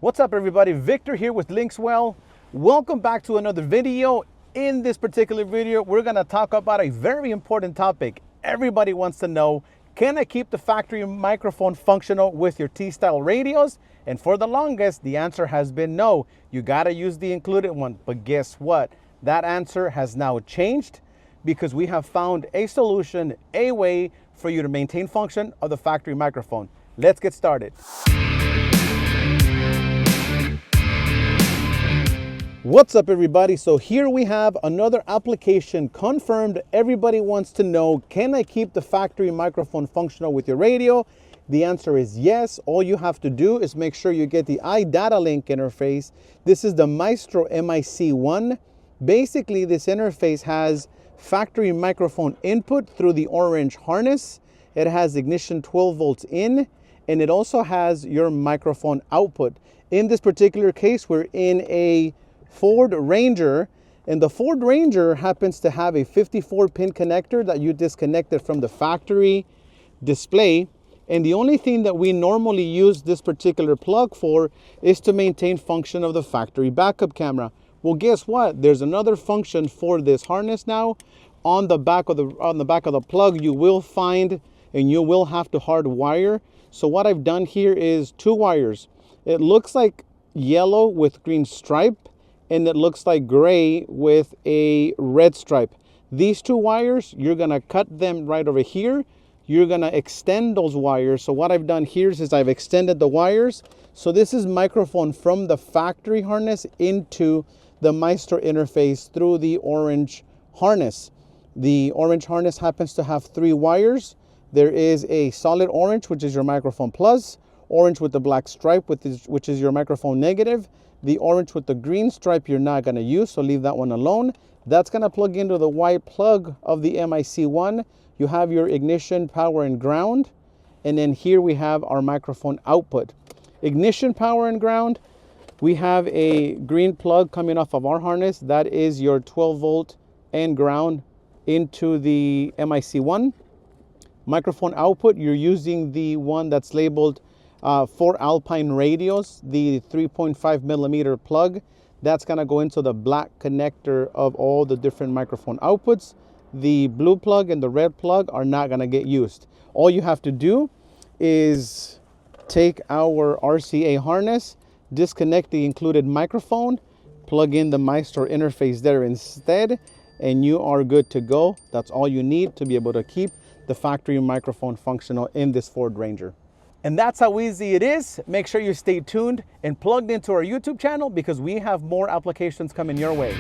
What's up everybody, Victor here with LinksWell. Welcome back to another video. In this particular video, we're gonna talk about a very important topic. Everybody wants to know, can I keep the factory microphone functional with your T-Style radios? And for the longest, the answer has been no. You gotta use the included one. But guess what? That answer has now changed because we have found a solution, a way for you to maintain function of the factory microphone. Let's get started. What's up everybody? So here we have another application confirmed. Everybody wants to know, can I keep the factory microphone functional with your radio? The answer is yes. All you have to do is make sure you get the iData link interface. This is the Maestro MIC1. Basically, this interface has factory microphone input through the orange harness. It has ignition 12 volts in, and it also has your microphone output. In this particular case, we're in a Ford Ranger, and the Ford Ranger happens to have a 54-pin connector that you disconnected from the factory display. And the only thing that we normally use this particular plug for is to maintain function of the factory backup camera. Well, guess what? There's another function for this harness now. On the back of the plug, you will find, and you will have to hardwire. So what I've done here is two wires. It looks like yellow with green stripe, and it looks like gray with a red stripe. These two wires, you're gonna cut them right over here. You're gonna extend those wires. So what I've done here is I've extended the wires. So this is microphone from the factory harness into the Maestro interface through the orange harness. The orange harness happens to have three wires. There is a solid orange, which is your microphone plus, orange with the black stripe, which is your microphone negative. The orange with the green stripe you're not gonna use, so leave that one alone. That's gonna plug into the white plug of the MIC1. You have your ignition, power, and ground. And then here we have our microphone output. Ignition, power, and ground. We have a green plug coming off of our harness. That is your 12 volt and ground into the MIC1. Microphone output, you're using the one that's labeled for Alpine radios, the 3.5 millimeter plug. That's gonna go into the black connector of all the different microphone outputs. The blue plug and the red plug are not gonna get used. All you have to do is take our RCA harness, disconnect the included microphone, plug in the Maestro interface there instead, and you are good to go. That's all you need to be able to keep the factory microphone functional in this Ford Ranger. And that's how easy it is. Make sure you stay tuned and plugged into our YouTube channel because we have more applications coming your way.